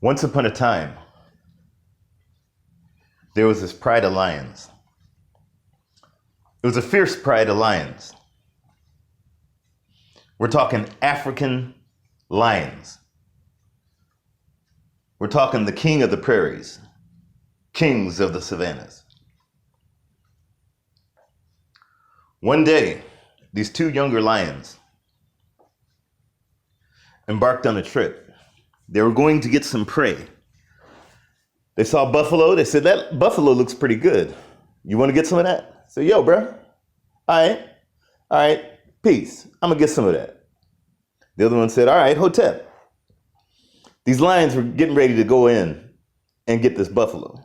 Once upon a time, there was this pride of lions. It was a fierce pride of lions. We're talking African lions. We're talking the king of the prairies, kings of the savannas. One day, these two younger lions embarked on a trip. They were going to get some prey. They saw buffalo. They said, that buffalo looks pretty good. You want to get some of that? I said, yo, bro. All right, peace. I'm going to get some of that. The other one said, all right, hotep. These lions were getting ready to go in and get this buffalo.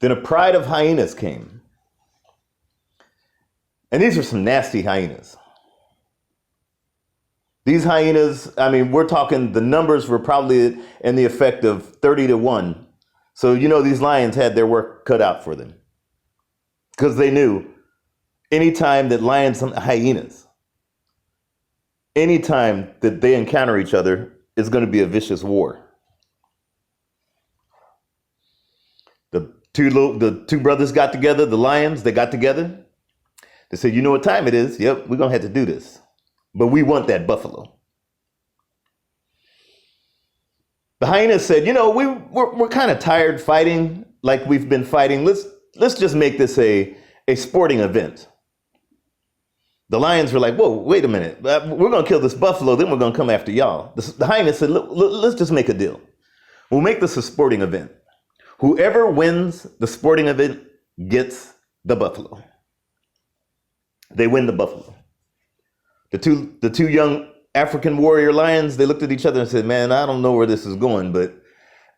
Then a pride of hyenas came. And these are some nasty hyenas. These hyenas, we're talking, the numbers were probably in the effect of 30-1. So, these lions had their work cut out for them. Because they knew anytime that lions and hyenas, anytime that they encounter each other, it's going to be a vicious war. The two brothers got together, the lions, they got together. They said, you know what time it is? Yep, we're going to have to do this. But we want that buffalo. The hyenas said, we're kind of tired fighting like we've been fighting. Let's just make this a sporting event. The lions were like, whoa, wait a minute. We're going to kill this buffalo, then we're going to come after y'all. The hyenas said, look, let's just make a deal. We'll make this a sporting event. Whoever wins the sporting event gets the buffalo. They win the buffalo. The two young African warrior lions, they looked at each other and said, man, I don't know where this is going, but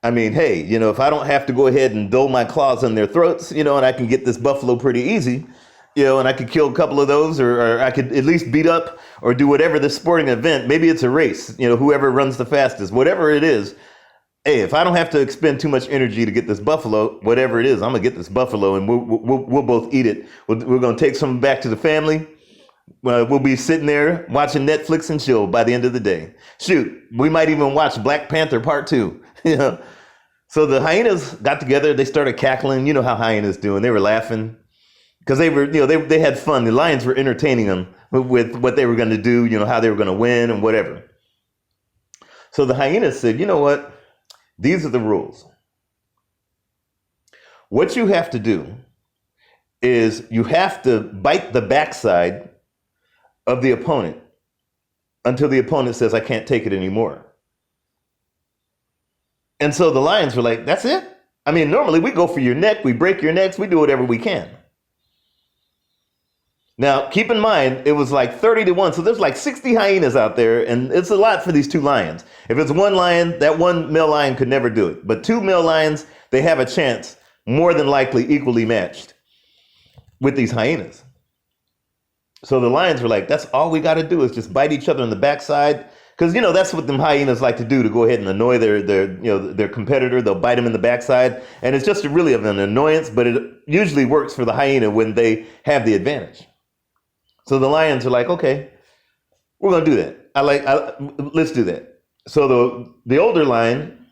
hey, if I don't have to go ahead and dole my claws on their throats, and I can get this buffalo pretty easy, and I could kill a couple of those, or I could at least beat up or do whatever this sporting event. Maybe it's a race, whoever runs the fastest, whatever it is. Hey, if I don't have to expend too much energy to get this buffalo, whatever it is, I'm gonna get this buffalo and we'll both eat it. We're gonna take some back to the family. We'll be sitting there watching Netflix and chill by the end of the day. Shoot, we might even watch Black Panther Part 2. So the hyenas got together. They started cackling. You know how hyenas do, and they were laughing because they were, they had fun. The lions were entertaining them with what they were going to do, how they were going to win and whatever. So the hyenas said, you know what? These are the rules. What you have to do is you have to bite the backside of the opponent until the opponent says, I can't take it anymore. And so the lions were like, that's it? Normally we go for your neck, we break your necks, we do whatever we can. Now, keep in mind, it was like 30-1, so there's like 60 hyenas out there, and it's a lot for these two lions. If it's one lion, that one male lion could never do it. But two male lions, they have a chance, more than likely equally matched with these hyenas. So the lions were like, that's all we got to do is just bite each other on the backside. Because, that's what them hyenas like to do, to go ahead and annoy their competitor. They'll bite them in the backside. And it's just really of an annoyance, but it usually works for the hyena when they have the advantage. So the lions are like, okay, we're going to do that. Let's do that. So the older lion,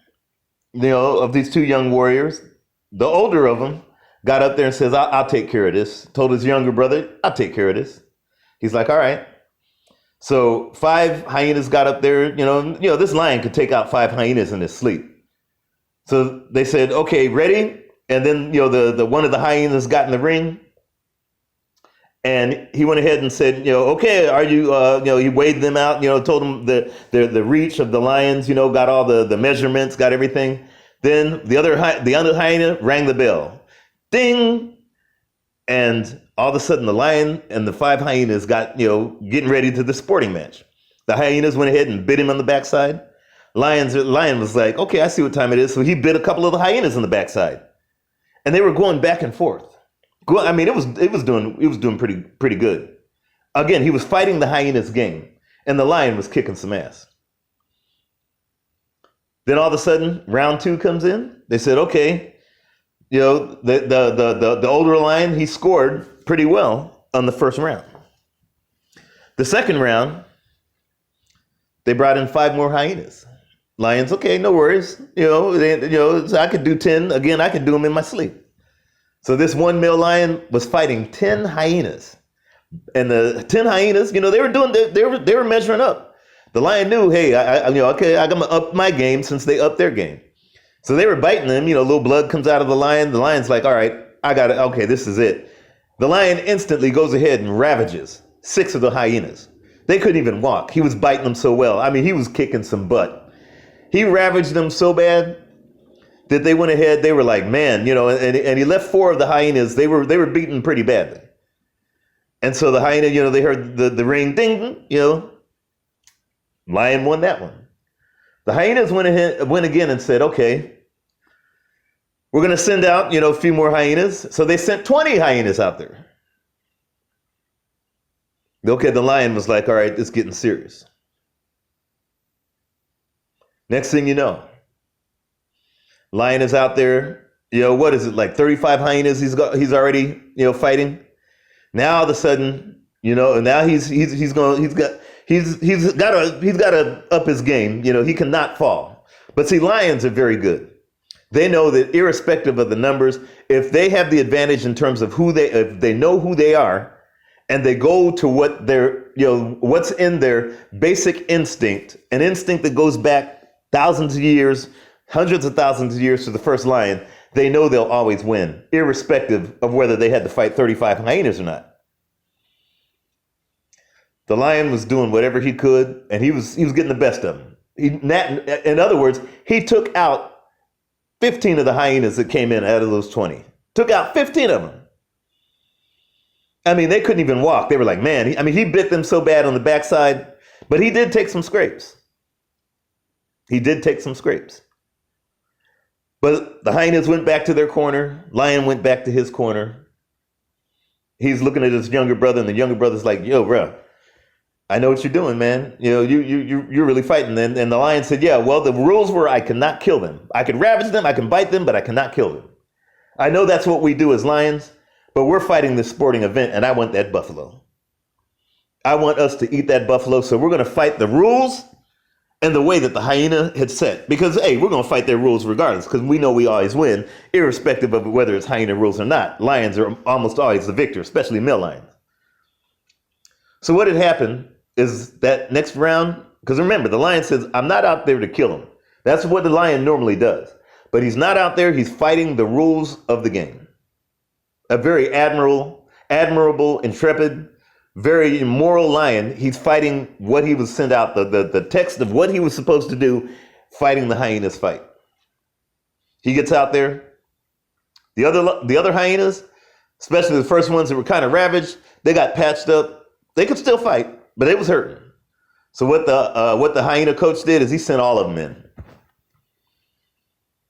of these two young warriors, the older of them got up there and says, I'll take care of this. Told his younger brother, I'll take care of this. He's like, all right. So 5 hyenas got up there. This lion could take out 5 hyenas in his sleep. So they said, okay, ready? And then, the one of the hyenas got in the ring. And he went ahead and said, okay, are you, he weighed them out, told them the reach of the lions, got all the measurements, got everything. Then the other hyena rang the bell. Ding! And all of a sudden the lion and the 5 hyenas got, getting ready to the sporting match. The hyenas went ahead and bit him on the backside. Lion was like, okay, I see what time it is. So he bit a couple of the hyenas on the backside. And they were going back and forth. It was doing pretty good. Again, he was fighting the hyena's game, and the lion was kicking some ass. Then all of a sudden, round 2 comes in. They said, okay, the older lion, he scored pretty well on the first round. The second round, they brought in 5 more hyenas. Lions, okay, no worries. I could do 10. Again, I could do them in my sleep. So this one male lion was fighting 10 hyenas. And the 10 hyenas, they were measuring up. The lion knew, hey, okay, I'm gonna up my game since they upped their game. So they were biting them, little blood comes out of the lion. The lion's like, all right, I got it. Okay, this is it. The lion instantly goes ahead and ravages 6 of the hyenas. They couldn't even walk. He was biting them so well. I mean, he was kicking some butt. He ravaged them so bad that they went ahead. They were like, man, and he left 4 of the hyenas. They were beaten pretty badly. And so the hyena, they heard the ring ding, lion won that one. The hyenas went again and said, okay, we're going to send out, a few more hyenas. So they sent 20 hyenas out there. Okay, the lion was like, all right, it's getting serious. Next thing you know, lion is out there, what is it, like 35 hyenas he's already, fighting. Now all of a sudden, and now he's got to up his game. He cannot fall. But see, lions are very good. They know that irrespective of the numbers, if they have the advantage in terms of if they know who they are, and they go to what what's in their basic instinct, an instinct that goes back thousands of years, hundreds of thousands of years to the first lion, they know they'll always win, irrespective of whether they had to fight 35 hyenas or not. The lion was doing whatever he could, and he was getting the best of them. In other words, he took out 15 of the hyenas that came in out of those 20. Took out 15 of them. I mean, they couldn't even walk. They were like, man, he bit them so bad on the backside, but he did take some scrapes. But the hyenas went back to their corner. Lion went back to his corner. He's looking at his younger brother, and the younger brother's like, yo, bro, I know what you're doing, man. You're really fighting. And the lion said, yeah, well, the rules were I cannot kill them. I could ravage them, I can bite them, but I cannot kill them. I know that's what we do as lions, but we're fighting this sporting event, and I want that buffalo. I want us to eat that buffalo, so we're going to fight the rules and the way that the hyena had set. Because, hey, we're going to fight their rules regardless, because we know we always win, irrespective of whether it's hyena rules or not. Lions are almost always the victor, especially male lions. So what had happened is that next round, because remember, the lion says, I'm not out there to kill him. That's what the lion normally does. But he's not out there. He's fighting the rules of the game. A very admirable, intrepid, very immoral lion. He's fighting what he was sent out, the text of what he was supposed to do, fighting the hyenas fight. He gets out there. The other hyenas, especially the first ones that were kind of ravaged, they got patched up. They could still fight, but it was hurting. So what the hyena coach did is he sent all of them in.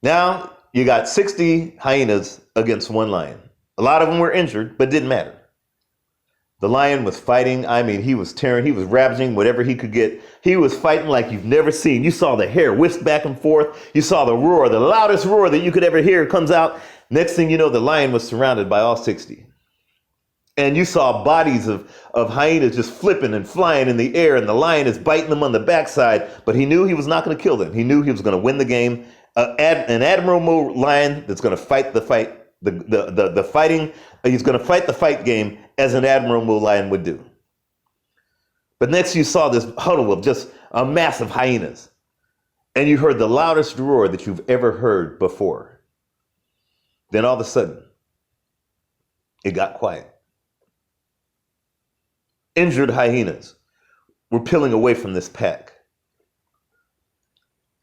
Now you got 60 hyenas against one lion. A lot of them were injured, but it didn't matter. The lion was fighting. I mean, he was tearing, he was ravaging whatever he could get. He was fighting like you've never seen. You saw the hair whisk back and forth. You saw the roar, the loudest roar that you could ever hear comes out. Next thing you know, the lion was surrounded by all 60. And you saw bodies of hyenas just flipping and flying in the air, and the lion is biting them on the backside, but he knew he was not going to kill them. He knew he was going to win the game. An admirable lion that's going to fight the fight, the fighting. He's going to fight the fight game as an admirable lion would do. But next you saw this huddle of just a mass of hyenas, and you heard the loudest roar that you've ever heard before. Then all of a sudden, it got quiet. Injured hyenas were peeling away from this pack.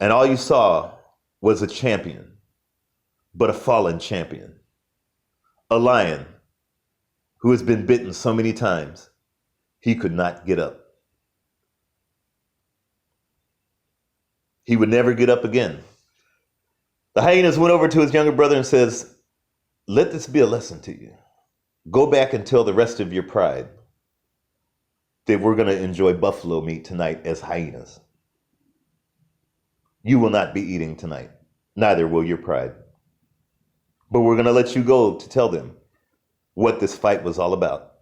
And all you saw was a champion, but a fallen champion. A lion who has been bitten so many times, he could not get up. He would never get up again. The hyenas went over to his younger brother and says, let this be a lesson to you. Go back and tell the rest of your pride that we're going to enjoy buffalo meat tonight as hyenas. You will not be eating tonight. Neither will your pride. But we're going to let you go to tell them what this fight was all about.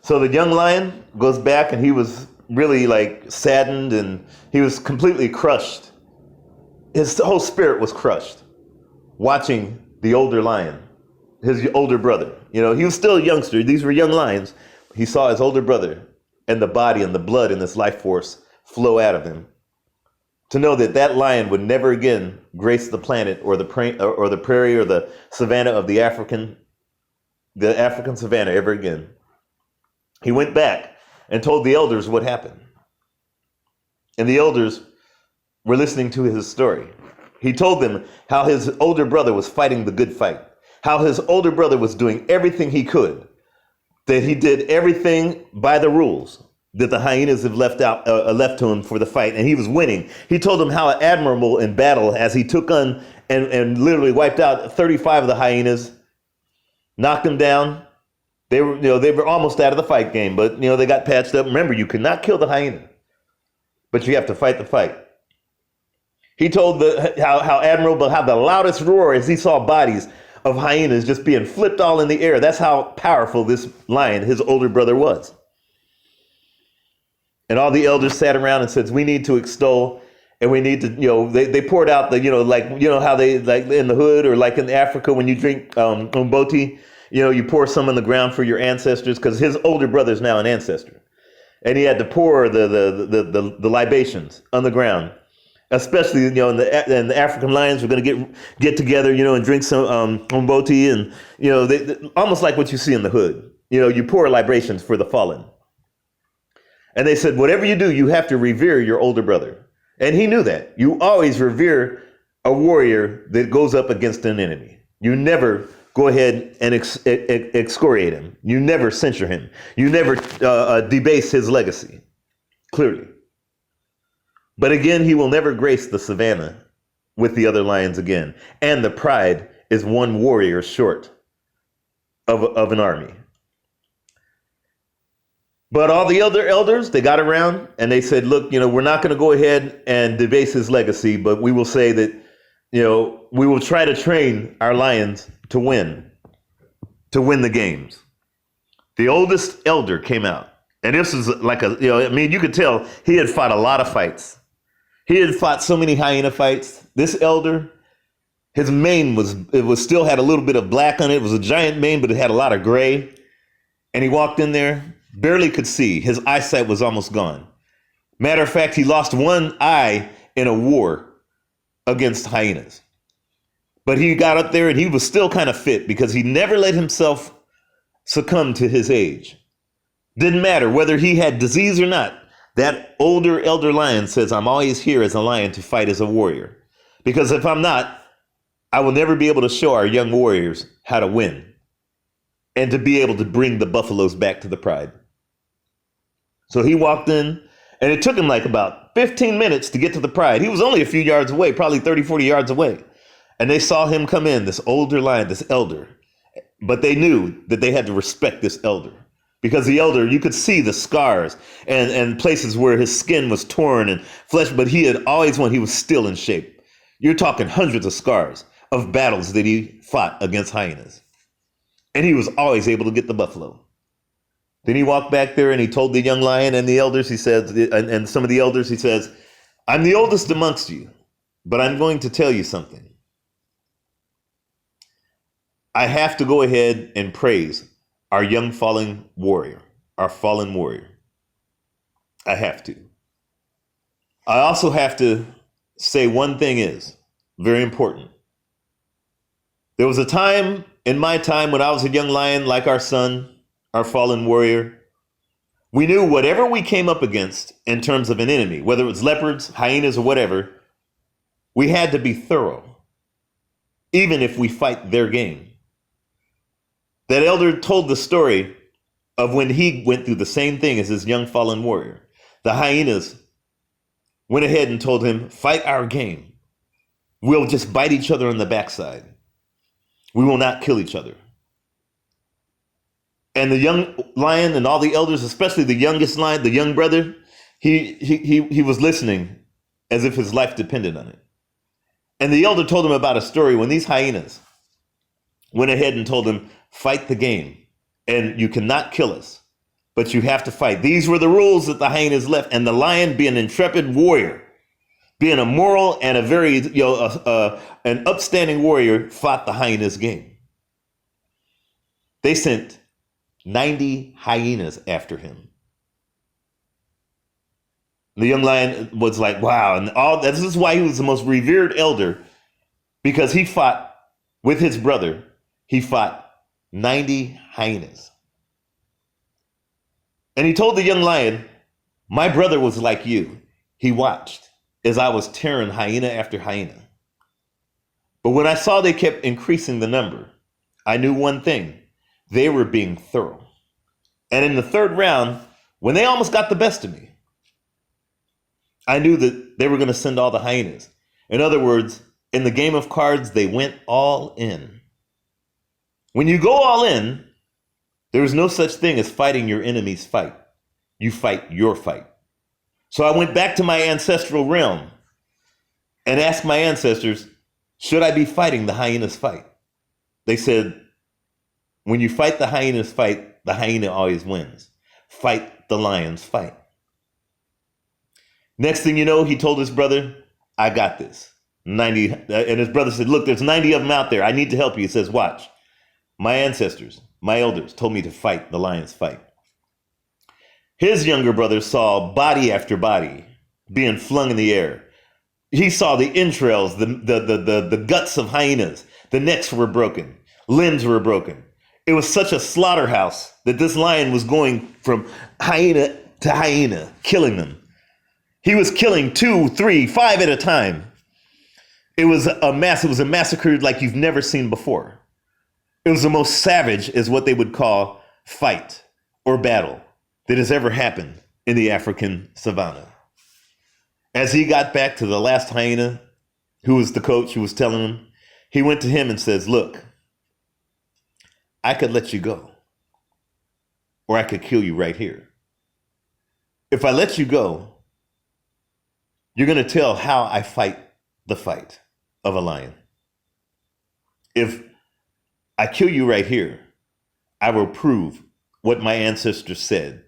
So the young lion goes back, and he was really like saddened, and he was completely crushed. His whole spirit was crushed watching the older lion, his older brother. You know, he was still a youngster. These were young lions. He saw his older brother and the body and the blood and this life force flow out of him. To know that that lion would never again grace the planet or the prairie or the savanna of the African savanna ever again. He went back and told the elders what happened. And the elders were listening to his story. He told them how his older brother was fighting the good fight, how his older brother was doing everything he could, that he did everything by the rules that the hyenas have left to him for the fight, and he was winning. He told them how admirable in battle as he took on and literally wiped out 35 of the hyenas, knocked them down. They were almost out of the fight game, but they got patched up. Remember, you cannot kill the hyena, but you have to fight the fight. He told how admirable, how the loudest roar as he saw bodies of hyenas just being flipped all in the air. That's how powerful this lion, his older brother, was. And all the elders sat around and said, we need to extol, and we need to, they poured out how they, like in the hood or like in Africa when you drink umboti, you pour some on the ground for your ancestors, because his older brother is now an ancestor. And he had to pour the libations on the ground. Especially, and the African lions were going to get together, and drink some umboti, and they, almost like what you see in the hood. You pour libations for the fallen. And they said, whatever you do, you have to revere your older brother. And he knew that. You always revere a warrior that goes up against an enemy. You never go ahead and excoriate him. You never censure him. You never debase his legacy, clearly. But again, he will never grace the savannah with the other lions again. And the pride is one warrior short of an army. But all the other elders, they got around and they said, look, we're not going to go ahead and debase his legacy, but we will say that, we will try to train our lions to win the games. The oldest elder came out. And this was like you could tell he had fought a lot of fights. He had fought so many hyena fights. This elder, his mane still had a little bit of black on it. It was a giant mane, but it had a lot of gray. And he walked in there, barely could see. His eyesight was almost gone. Matter of fact, he lost one eye in a war against hyenas. But he got up there and he was still kind of fit because he never let himself succumb to his age. Didn't matter whether he had disease or not. That older elder lion says, I'm always here as a lion to fight as a warrior. Because if I'm not, I will never be able to show our young warriors how to win and to be able to bring the buffaloes back to the pride. So he walked in, and it took him like about 15 minutes to get to the pride. He was only a few yards away, probably 30, 40 yards away. And they saw him come in, this older lion, this elder. But they knew that they had to respect this elder. Because the elder, you could see the scars and places where his skin was torn and flesh, but he had always won. He was still in shape. You're talking hundreds of scars of battles that he fought against hyenas. And he was always able to get the buffalo. Then he walked back there and he told the young lion and the elders, he says, and some of the elders, he says, I'm the oldest amongst you, but I'm going to tell you something. I have to go ahead and praise our young fallen warrior, our fallen warrior. I have to. I also have to say one thing is very important. There was a time in my time when I was a young lion, like our son, our fallen warrior, we knew whatever we came up against in terms of an enemy, whether it was leopards, hyenas, or whatever, we had to be thorough, even if we fight their game. That elder told the story of when he went through the same thing as his young fallen warrior. The hyenas went ahead and told him, fight our game. We'll just bite each other on the backside. We will not kill each other. And the young lion and all the elders, especially the youngest lion, the young brother, he was listening as if his life depended on it. And the elder told him about a story when these hyenas went ahead and told him, fight the game, and you cannot kill us. but you have to fight. These were the rules that the hyenas left. And the lion, being an intrepid warrior, being a moral and a very, an upstanding warrior, fought the hyenas game. They sent 90 hyenas after him. The young lion was like, wow. And this is why he was the most revered elder, because he fought with his brother. He fought 90 hyenas. And he told the young lion, my brother was like you. He watched as I was tearing hyena after hyena. But when I saw they kept increasing the number, I knew one thing. They were being thorough. And in the third round, when they almost got the best of me, I knew that they were going to send all the hyenas. In other words, in the game of cards, they went all in. When you go all in, there is no such thing as fighting your enemy's fight. You fight your fight. So I went back to my ancestral realm and asked my ancestors, should I be fighting the hyena's fight? They said, when you fight the hyena's fight, the hyena always wins. Fight the lion's fight. Next thing you know, he told his brother, I got this. 90, and his brother said, look, there's 90 of them out there. I need to help you. He says, watch. My ancestors, my elders told me to fight the lion's fight. His younger brother saw body after body being flung in the air. He saw the entrails, the guts of hyenas. The necks were broken. Limbs were broken. It was such a slaughterhouse that this lion was going from hyena to hyena, killing them. He was killing 2, 3, 5 at a time. It was a massacre like you've never seen before. It was the most savage, is what they would call, fight or battle that has ever happened in the African savannah. As he got back to the last hyena, who was the coach who was telling him, he went to him and says, look, I could let you go, or I could kill you right here. If I let you go, you're going to tell how I fight the fight of a lion. If I kill you right here, I will prove what my ancestors said.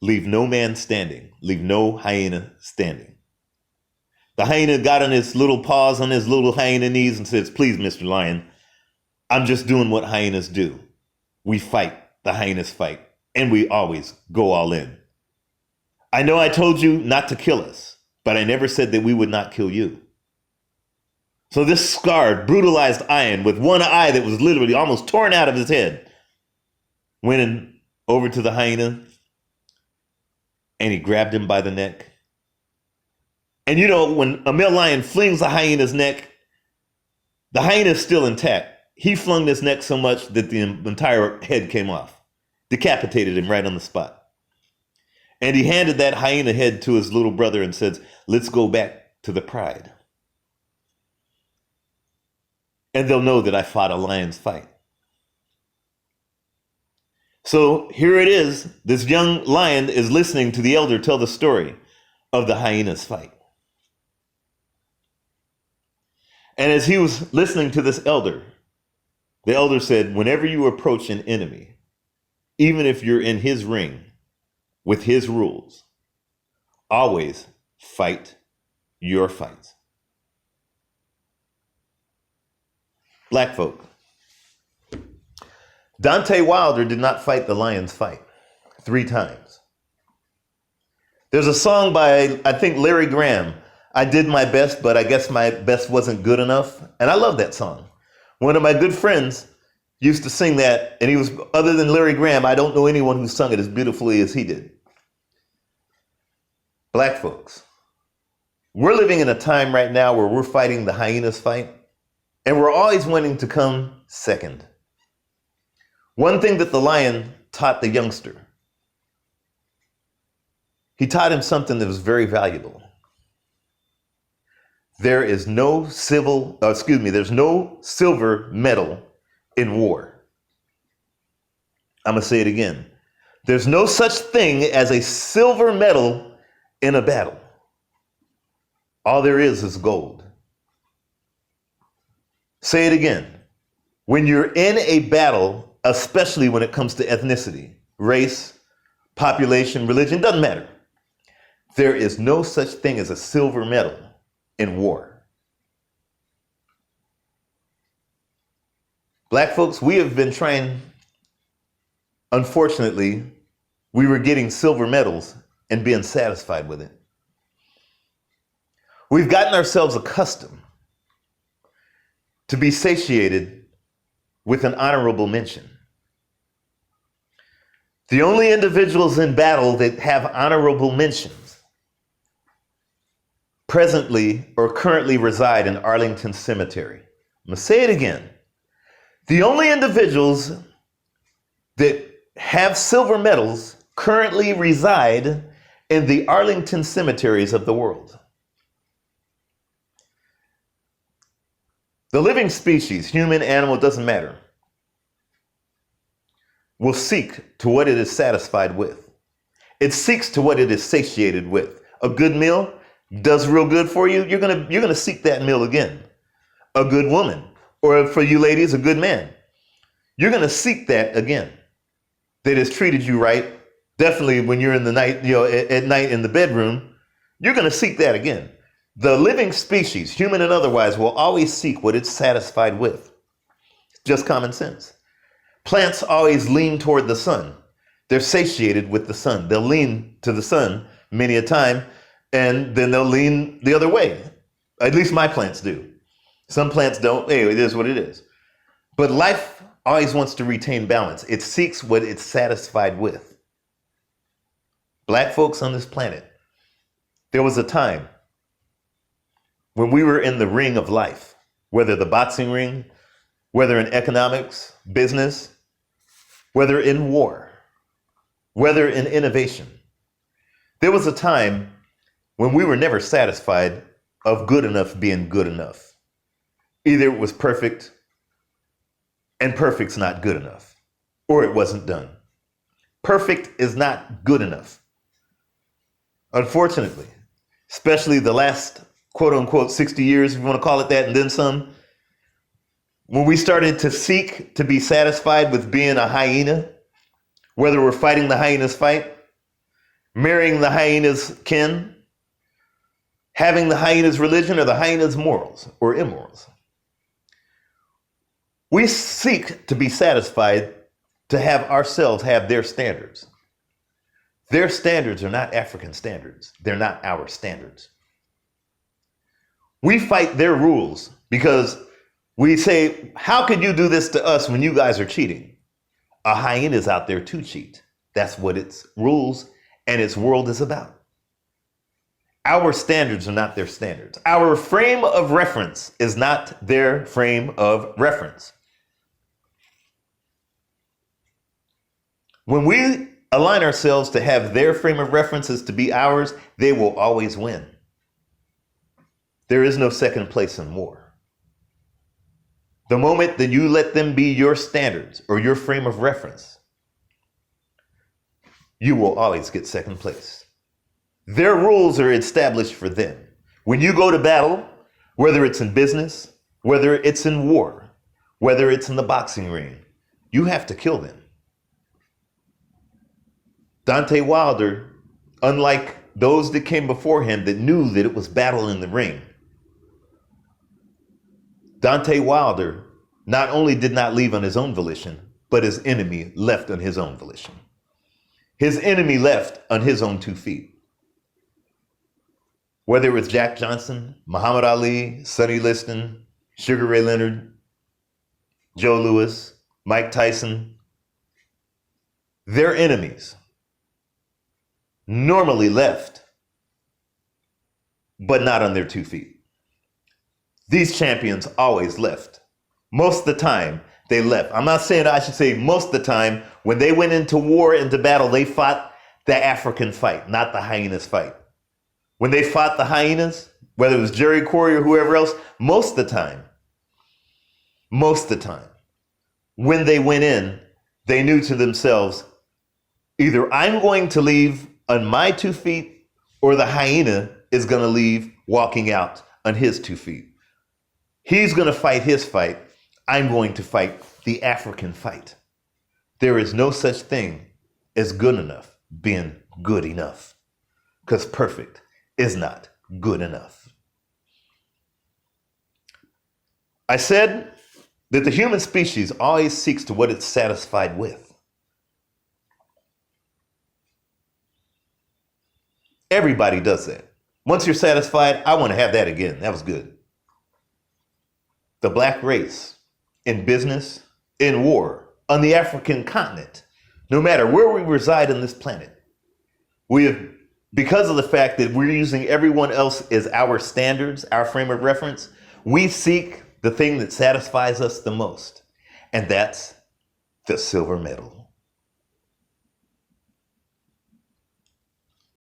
Leave no man standing. Leave no hyena standing. The hyena got on his little paws, on his little hyena knees and says, please, Mr. Lion, I'm just doing what hyenas do. We fight the hyenas fight, and we always go all in. I know I told you not to kill us, but I never said that we would not kill you. So this scarred, brutalized lion with one eye that was literally almost torn out of his head went in over to the hyena and he grabbed him by the neck. And you know, when a male lion flings a hyena's neck, the hyena is still intact. He flung his neck so much that the entire head came off, decapitated him right on the spot. And he handed that hyena head to his little brother and said, let's go back to the pride. And they'll know that I fought a lion's fight. So here it is. This young lion is listening to the elder tell the story of the hyena's fight. And as he was listening to this elder, the elder said, whenever you approach an enemy, even if you're in his ring with his rules, always fight your fights. Black folk. Deontay Wilder did not fight the lion's fight 3 times. There's a song by, I think, Larry Graham, I did my best, but I guess my best wasn't good enough. And I love that song. One of my good friends used to sing that, and he was, other than Larry Graham, I don't know anyone who sung it as beautifully as he did. Black folks, we're living in a time right now where we're fighting the hyena's fight, and we're always wanting to come second. One thing that the lion taught the youngster, he taught him something that was very valuable. There's no silver medal in war. I'm going to say it again. There's no such thing as a silver medal in a battle. All there is gold. Say it again. When you're in a battle, especially when it comes to ethnicity, race, population, religion, doesn't matter. There is no such thing as a silver medal in war. Black folks, we have been trying, unfortunately, we were getting silver medals and being satisfied with it. We've gotten ourselves accustomed to be satiated with an honorable mention. The only individuals in battle that have honorable mentions presently or currently reside in Arlington Cemetery. I'm going to say it again. The only individuals that have silver medals currently reside in the Arlington cemeteries of the world. The living species, human, animal, doesn't matter, will seek to what it is satisfied with. It seeks to what it is satiated with. A good meal does real good for you. You're gonna seek that meal again. A good woman, or for you ladies, a good man. You're gonna seek that again. That has treated you right. Definitely when you're in the night, at night in the bedroom, you're gonna seek that again. The living species, human and otherwise, will always seek what it's satisfied with. Just common sense. Plants always lean toward the sun. They're satiated with the sun. They'll lean to the sun many a time, and then they'll lean the other way. At least my plants do. Some plants don't. Hey, it is what it is. But life always wants to retain balance. It seeks what it's satisfied with. Black folks on this planet, there was a time when we were in the ring of life, whether the boxing ring, whether in economics, business, whether in war, whether in innovation. There was a time when we were never satisfied of good enough being good enough. Either it was perfect and perfect's not good enough, or it wasn't done. Perfect is not good enough. Unfortunately, especially the last quote unquote 60 years, if you want to call it that, and then some, when we started to seek to be satisfied with being a hyena, whether we're fighting the hyena's fight, marrying the hyena's kin, having the hyena's religion, or the hyena's morals or immorals, we seek to be satisfied to have ourselves have their standards. Their standards are not African standards. They're not our standards. We fight their rules because we say, how could you do this to us when you guys are cheating? A hyena is out there to cheat. That's what its rules and its world is about. Our standards are not their standards. Our frame of reference is not their frame of reference. When we align ourselves to have their frame of references to be ours, they will always win. There is no second place in war. The moment that you let them be your standards or your frame of reference, you will always get second place. Their rules are established for them. When you go to battle, whether it's in business, whether it's in war, whether it's in the boxing ring, you have to kill them. Deontay Wilder, unlike those that came before him that knew that it was battle in the ring, Deontay Wilder not only did not leave on his own volition, but his enemy left on his own volition. His enemy left on his own 2 feet. Whether it was Jack Johnson, Muhammad Ali, Sonny Liston, Sugar Ray Leonard, Joe Louis, Mike Tyson, their enemies normally left, but not on their 2 feet. These champions always left. Most of the time, they left. I'm not saying I should say most of the time. When they went into war, into battle, they fought the African fight, not the hyenas fight. When they fought the hyenas, whether it was Jerry Quarry or whoever else, most of the time, when they went in, they knew to themselves, either I'm going to leave on my 2 feet, or the hyena is going to leave walking out on his 2 feet. He's going to fight his fight. I'm going to fight the African fight. There is no such thing as good enough. being good enough. Because perfect is not good enough. I said that the human species always seeks to what it's satisfied with. Everybody does that. Once you're satisfied, I want to have that again. That was good. The black race, in business, in war, on the African continent, no matter where we reside on this planet, we have, because of the fact that we're using everyone else as our standards, our frame of reference, we seek the thing that satisfies us the most, and that's the silver medal.